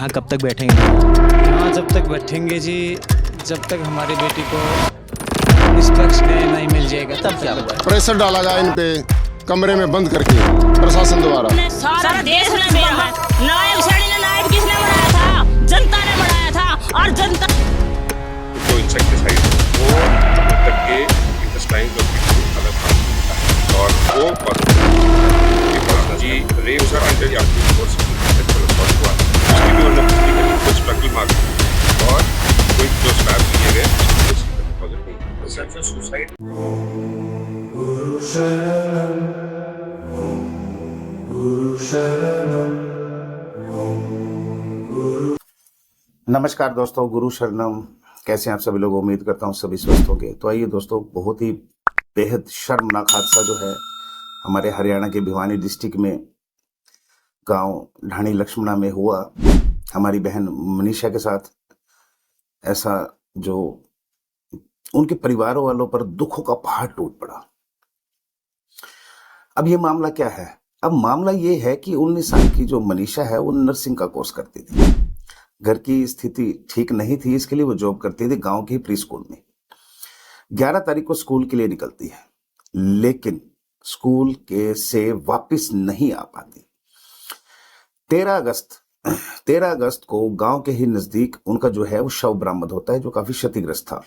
यहाँ कब तक बैठेंगे? यहाँ जब तक बैठेंगे जी, जब तक हमारी बेटी को निष्पक्ष न्याय नहीं मिल जाएगा तब क्या होगा। प्रेशर डाला गया इन पे कमरे में बंद करके प्रशासन द्वारा। सारा देश ने मेरा है। नायब श्रेणी ने नायब किसने बनाया था? जनता ने बनाया था। और जनता जो इंसेक्टिसाइड वो तक के इंटेस्टाइन जो अलग था और वो जी रेव सर अंडर यात्री फोर्स हुआ उसकी भी उन्होंने पुष्टि करी कुछ स्ट्रगल मार्क और कोई जो स्टैप किए गए पॉजिटिव सुसाइड। नमस्कार दोस्तों, गुरु शरणम। कैसे हैं आप सभी लोग? उम्मीद करता हूँ सभी स्वस्थ होंगे। तो आइए दोस्तों, बहुत ही बेहद शर्मनाक हादसा जो है हमारे हरियाणा के भिवानी डिस्ट्रिक्ट में गांव ढाणी लक्ष्मणा में हुआ। हमारी बहन मनीषा के साथ ऐसा जो उनके परिवार वालों पर दुखों का पहाड़ टूट पड़ा। अब ये मामला क्या है? अब मामला ये है कि 19 साल की जो मनीषा है वो नर्सिंग का कोर्स करती थी। घर की स्थिति ठीक नहीं थी, इसके लिए वो जॉब करती थी गांव के प्री स्कूल में। 11 तारीख को स्कूल के लिए निकलती है, लेकिन स्कूल के से वापस नहीं आ पाती। 13 अगस्त को गांव के ही नजदीक उनका जो है वो शव बरामद होता है, जो काफी क्षतिग्रस्त था।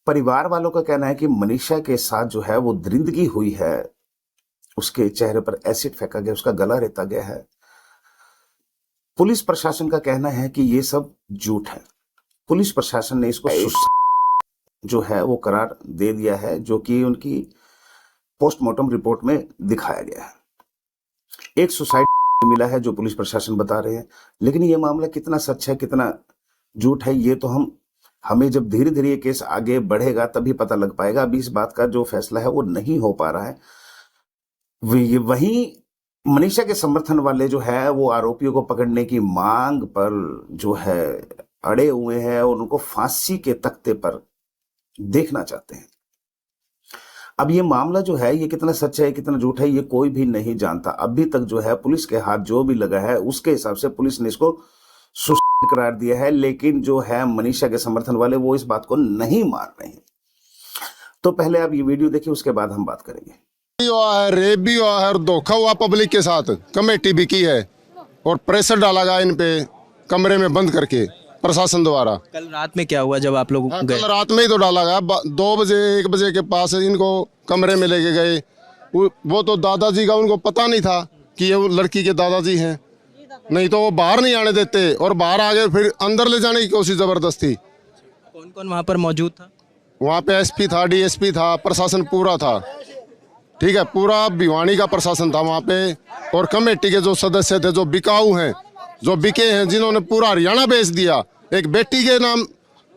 परिवार वालों का कहना है कि मनीषा के साथ जो है वो दरिंदगी हुई है, उसके चेहरे पर एसिड फेंका गया, उसका गला रेता गया है। पुलिस प्रशासन का कहना है कि ये सब झूठ है। पुलिस प्रशासन ने इसको जो है वो करार दे दिया है, जो कि उनकी पोस्टमार्टम रिपोर्ट में दिखाया गया है। एक सुसाइड मिला है जो पुलिस प्रशासन बता रहे हैं, लेकिन ये मामला कितना सच है कितना झूठ है ये तो हमें जब धीरे धीरे ये केस आगे बढ़ेगा तभी पता लग पाएगा। अभी इस बात का जो फैसला है वो नहीं हो पा रहा है। वहीं मनीषा के समर्थन वाले जो है वो आरोपियों को पकड़ने की मांग पर जो है अड़े हुए हैं और उनको फांसी के तख्ते पर देखना चाहते हैं। अब ये मामला जो है ये कितना सच है कितना झूठ है ये कोई भी नहीं जानता। अभी तक जो है पुलिस के हाथ जो भी लगा है उसके हिसाब से पुलिस ने इसको सुसाइड करार दिया है, लेकिन जो है मनीषा के समर्थन वाले वो इस बात को नहीं मान रहे हैं। तो पहले आप ये वीडियो देखिए, उसके बाद हम बात करेंगे। रेप भी हुआ है और धोखा हुआ पब्लिक के साथ। कमेटी भी की है और प्रेशर डाला गया इन पे कमरे में बंद करके प्रशासन द्वारा। कल रात में क्या हुआ जब आप लोग गए? कल रात में ही तो डाला गया। 2 बजे 1 बजे के पास इनको कमरे में लेके गए। वो तो दादाजी का उनको पता नहीं था कि ये वो लड़की के दादाजी हैं, नहीं तो वो बाहर नहीं आने देते और बाहर आ गए फिर अंदर ले जाने की कोशिश जबरदस्ती। कौन कौन वहाँ पर मौजूद था? वहाँ पे एसपी था, डीएसपी था, प्रशासन पूरा था। ठीक है, पूरा भिवानी का प्रशासन था वहाँ पे। और कमेटी के जो सदस्य थे, जो बिकाऊ हैं, जो बिके हैं, जिन्होंने पूरा हरियाणा बेच दिया, एक बेटी के नाम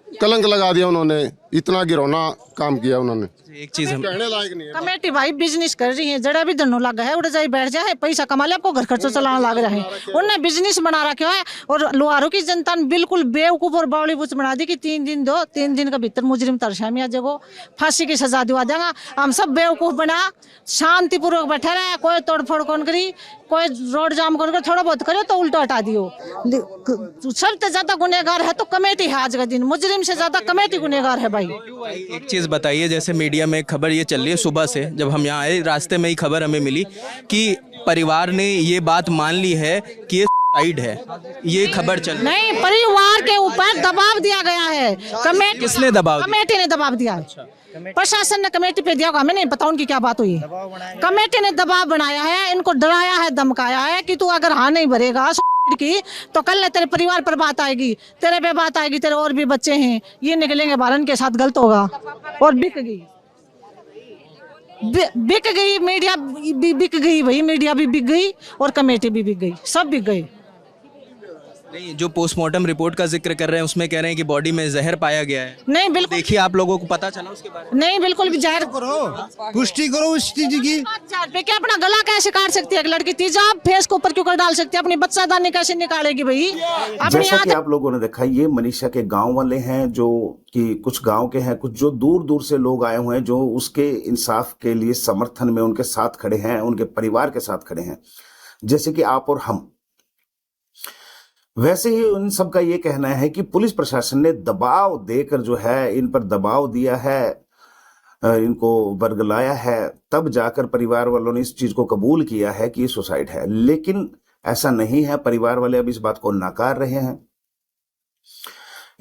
कलंक लगा दिया उन्होंने। इतना गिरौना काम किया उन्होंने। एक चीज हम कहने लायक नहीं है। कमेटी भाई बिजनेस कर रही है, जड़ा भी धनो लगा है, उड़ जाए बैठ जाए, पैसा कमा ले, आपको घर खर्चा चलाना लग रहा है। उन्होंने बिजनेस बना रखा है और लोहारों की जनता ने बिल्कुल बेवकूफ और बावली बुच बना दी कि 3 दिन दो, 3 दिन के भीतर मुजरिम तरसामी आ जाएगा, फांसी की सजा दिवा देगा। हम सब बेवकूफ बना शांतिपूर्वक बैठे रहे, कोई तोड़फोड़ कौन करी, कोई रोड जाम कौन करी, थोड़ा बहुत करो तो उल्टा हटा दियो। सबसे ज्यादा गुनेगार है तो कमेटी है आज का दिन, मुजरिम से ज्यादा कमेटी गुनेगार है भाई। एक चीज बताइए, जैसे मीडिया में खबर ये चल रही है, सुबह से जब हम यहाँ आए रास्ते में ही खबर हमें मिली कि परिवार ने ये बात मान ली है कि ये सुसाइड है, ये खबर चल रही है। नहीं, परिवार के ऊपर दबाव दिया गया है। कमेटी किसने दबाव दिया? कमेटी ने दबाव दिया है। प्रशासन ने कमेटी पे दिया, हमें नहीं पता उनकी क्या बात हुई। कमेटी ने दबाव बनाया है, इनको डराया है, धमकाया है कि तू अगर हाँ नहीं भरेगा की तो कल तेरे परिवार पर बात आएगी, तेरे पे बात आएगी, तेरे और भी बच्चे हैं, ये निकलेंगे बालन के साथ गलत होगा। और बिक गई मीडिया भी बिक गई भाई, मीडिया भी बिक गई और कमेटी भी बिक गई, सब बिक गई। नहीं, जो पोस्टमार्टम रिपोर्ट का जिक्र कर रहे हैं उसमें कह रहे हैं कि बॉडी में जहर पाया गया है। नहीं बिल्कुल, देखिए आप लोगों को पता चला उसके बारे में? नहीं बिल्कुल भी जाहिर करो, पुष्टि करो उस चीज की। क्या अपना गला कैसे काट सकती है एक लड़की? तेजाब फेस के ऊपर क्यों कर डाल सकती है? अपनी बच्चादानी कैसे निकालेगी भाई? जैसा कि आप लोगों ने देखा, ये मनीषा के गांव वाले हैं, जो कि कुछ गांव के हैं, कुछ जो दूर दूर से लोग आए हुए हैं, जो उसके इंसाफ के लिए समर्थन में उनके साथ खड़े हैं, उनके परिवार के साथ खड़े हैं, जैसे कि आप और हम। वैसे ही उन सब का ये कहना है कि पुलिस प्रशासन ने दबाव देकर जो है इन पर दबाव दिया है, इनको बरगलाया है, तब जाकर परिवार वालों ने इस चीज को कबूल किया है कि ये सुसाइड है। लेकिन ऐसा नहीं है, परिवार वाले अब इस बात को नकार रहे हैं।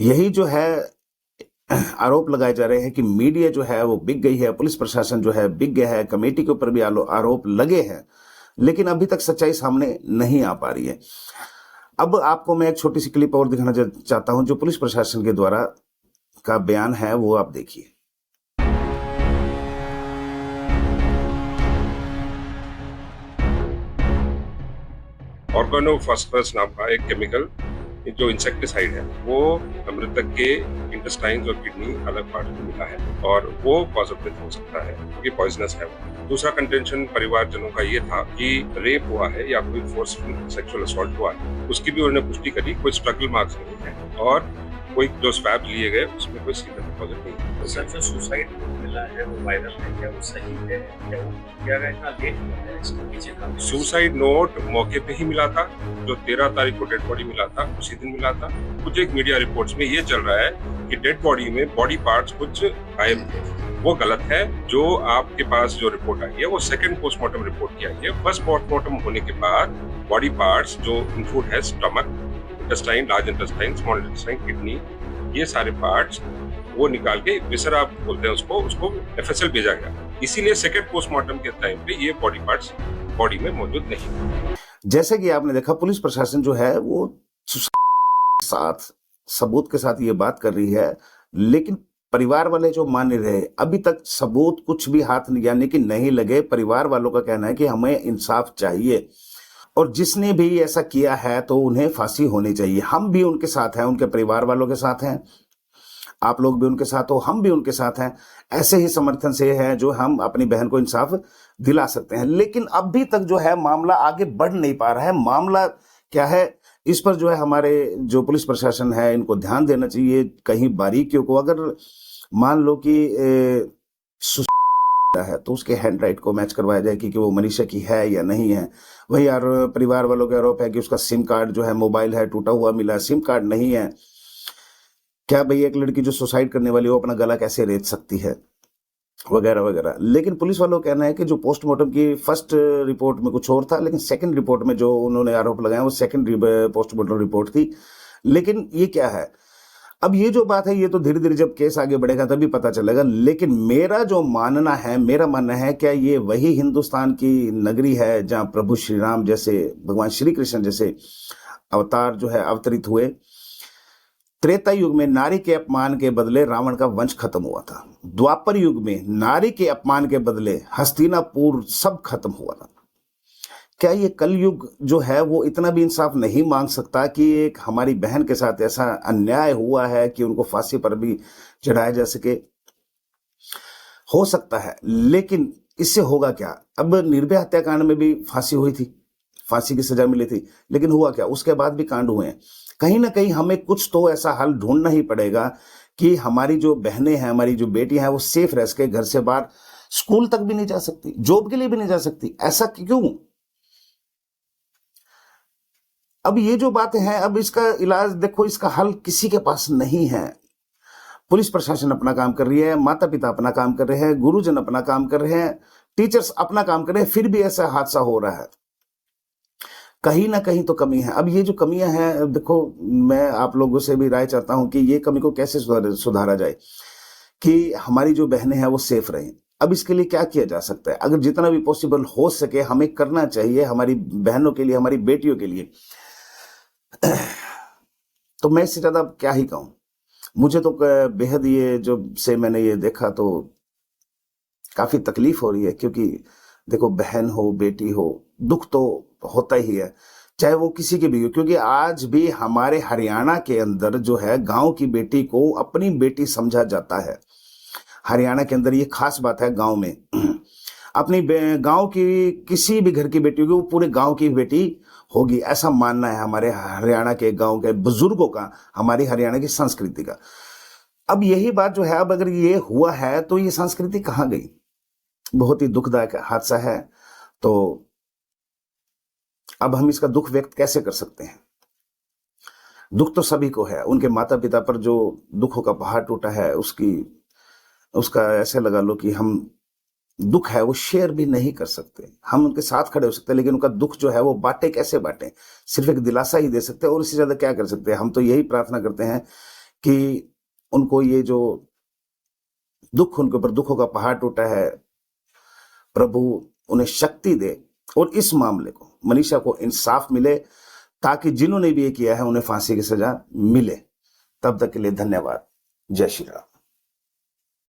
यही जो है आरोप लगाए जा रहे हैं कि मीडिया जो है वो बिक गई है, पुलिस प्रशासन जो है बिक गया है, कमेटी के ऊपर भी आरोप लगे हैं, लेकिन अभी तक सच्चाई सामने नहीं आ पा रही है। अब आपको मैं एक छोटी सी क्लिप और दिखाना चाहता हूं जो पुलिस प्रशासन के द्वारा का बयान है, वो आप देखिए। ऑर्गेनोफॉस्फरस नाम का एक केमिकल जो इंसेक्टिसाइड है वो मृतक के इंटेस्टाइन्स और किडनी अलग पार्ट में मिला है और वो कॉज ऑफ डेथ हो सकता है क्योंकि पॉइजनस है वो। दूसरा कंटेंशन परिवारजनों का ये था कि रेप हुआ है या कोई फोर्सफुल सेक्सुअल असॉल्ट हुआ है, उसकी भी उन्होंने पुष्टि करी, कोई स्ट्रगल मार्क्स नहीं है और कोई जो स्वैब लिए गए उसमें कोई सीधा डिपॉजिट नहीं है। तो सर जो सुसाइड मिला है वो वायरल है क्या, वो सही है क्या, वो क्या इतना लेट हुआ है, इसके पीछे का? सुसाइड नोट मौके पे ही मिला था, जो 13 तारीख को डेड बॉडी मिला था उसी दिन मिला था। कुछ एक मीडिया रिपोर्ट्स में ये चल रहा है कि डेड बॉडी में बॉडी पार्ट्स कुछ गायब थे, वो गलत है। जो आपके पास जो रिपोर्ट आई है वो सेकंड पोस्टमार्टम रिपोर्ट की आई है। फर्स्ट पोस्टमार्टम होने के बाद बॉडी पार्ट्स जो इंक्लूड है stomach, intestine, large intestine, small intestine, kidney, ये सारे पार्ट्स वो निकाल के विसरा बोलते हैं उसको एफएसएल भेजा गया। इसीलिए सेकंड पोस्टमार्टम के टाइम पे ये बॉडी पार्ट्स बॉडी में मौजूद नहीं। जैसे कि आपने देखा पुलिस प्रशासन जो है वो साथ सबूत के साथ ये बात कर रही है, लेकिन परिवार वाले जो मान नहीं रहे, अभी तक सबूत कुछ भी हाथ यानी कि नहीं लगे। परिवार वालों का कहना है कि हमें इंसाफ चाहिए और जिसने भी ऐसा किया है तो उन्हें फांसी होनी चाहिए। हम भी उनके साथ हैं, उनके परिवार वालों के साथ हैं, आप लोग भी उनके साथ हो, हम भी उनके साथ हैं। ऐसे ही समर्थन से है जो हम अपनी बहन को इंसाफ दिला सकते हैं। लेकिन अभी तक जो है मामला आगे बढ़ नहीं पा रहा है। मामला क्या है, इस पर जो है हमारे जो पुलिस प्रशासन है इनको ध्यान देना चाहिए। कहीं बारीकियों को, अगर मान लो कि है तो उसके हैंड राइट को मैच करवाया जाए कि वो मनीषा की है या नहीं है। वही यार परिवार वालों का आरोप है कि उसका सिम कार्ड जो है मोबाइल है टूटा हुआ मिला, सिम कार्ड नहीं है। क्या भाई एक लड़की जो सुसाइड करने वाली वो अपना गला कैसे रेत सकती है, वगैरह वगैरह। लेकिन पुलिस वालों का कहना है कि जो पोस्टमार्टम की फर्स्ट रिपोर्ट में कुछ और था, लेकिन सेकंड रिपोर्ट में जो उन्होंने आरोप लगाया वो सेकंड पोस्टमार्टम रिपोर्ट थी। लेकिन ये क्या है, अब ये जो बात है ये तो धीरे धीरे जब केस आगे बढ़ेगा तभी पता चलेगा। लेकिन मेरा जो मानना है, मेरा मानना है क्या ये वही हिंदुस्तान की नगरी है जहां प्रभु श्री राम जैसे, भगवान श्री कृष्ण जैसे अवतार जो है अवतरित हुए। त्रेता युग में नारी के अपमान के बदले रावण का वंश खत्म हुआ था। द्वापर युग में नारी के अपमान के बदले हस्तिनापुर सब खत्म हुआ था। क्या ये कलयुग जो है वो इतना भी इंसाफ नहीं मांग सकता कि एक हमारी बहन के साथ ऐसा अन्याय हुआ है कि उनको फांसी पर भी चढ़ाया जा सके? हो सकता है, लेकिन इससे होगा क्या? अब निर्भया हत्याकांड में भी फांसी हुई थी, फांसी की सजा मिली थी, लेकिन हुआ क्या? उसके बाद भी कांड हुए हैं। कहीं ना कहीं हमें कुछ तो ऐसा हल ढूंढना ही पड़ेगा कि हमारी जो बहनें हैं, हमारी जो बेटियां हैं वो सेफ रह सके, घर से बाहर स्कूल तक भी नहीं जा सकती, जॉब के लिए भी नहीं जा सकती। ऐसा क्यों? अब ये जो बातें हैं, अब इसका इलाज देखो, इसका हल किसी के पास नहीं है। पुलिस प्रशासन अपना काम कर रही है, माता पिता अपना काम कर रहे हैं, गुरुजन अपना काम कर रहे हैं, टीचर्स अपना काम कर रहे हैं, फिर भी ऐसा हादसा हो रहा है। कहीं ना कहीं तो कमी है। अब ये जो कमियां हैं, देखो मैं आप लोगों से भी राय चाहता हूं कि ये कमी को कैसे सुधारा जाए कि हमारी जो बहनें हैं वो सेफ रहें। अब इसके लिए क्या किया जा सकता है? अगर जितना भी पॉसिबल हो सके हमें करना चाहिए हमारी बहनों के लिए, हमारी बेटियों के लिए। तो मैं इससे ज्यादा क्या ही कहूं। मुझे तो बेहद ये जो से मैंने ये देखा तो काफी तकलीफ हो रही है, क्योंकि देखो बहन हो बेटी हो, दुख तो होता ही है, चाहे वो किसी के भी हो। क्योंकि आज भी हमारे हरियाणा के अंदर जो है गांव की बेटी को अपनी बेटी समझा जाता है। हरियाणा के अंदर ये खास बात है, गांव में अपनी गांव की किसी भी घर की बेटी होगी वो पूरे गांव की बेटी होगी, ऐसा मानना है हमारे हरियाणा के गांव के बुजुर्गों का, हमारी हरियाणा की संस्कृति का। अब यही बात जो है, अब अगर ये हुआ है तो ये संस्कृति कहाँ गई? बहुत ही दुखदायक हादसा है। तो अब हम इसका दुख व्यक्त कैसे कर सकते हैं? दुख तो सभी को है, उनके माता पिता पर जो दुखों का पहाड़ टूटा है उसका ऐसे लगा लो कि हम दुख है वो शेयर भी नहीं कर सकते। हम उनके साथ खड़े हो सकते हैं, लेकिन उनका दुख जो है वो बांटे कैसे बांटे, सिर्फ एक दिलासा ही दे सकते हैं और इससे ज्यादा क्या कर सकते हैं। हम तो यही प्रार्थना करते हैं कि उनको ये जो दुख, उनके ऊपर दुखों का पहाड़ टूटा है, प्रभु उन्हें शक्ति दे और इस मामले को मनीषा को इंसाफ मिले, ताकि जिन्होंने भी ये किया है उन्हें फांसी की सजा मिले। तब तक के लिए धन्यवाद। जय श्री राम।